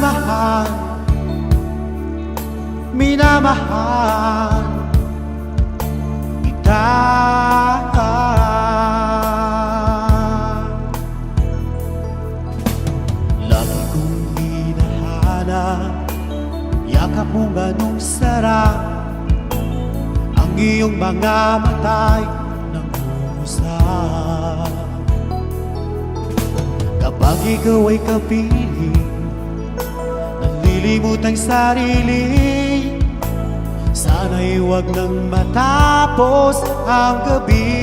minamahal, minamahal kita. Lagi kong hinahanap, yakap mong ganong sarap, ang iyong mga mata'y nangungusap. Kapag ikaw ay kapiling, nalilimot ang sarili, sana'y huwag nang matapos ang gabi.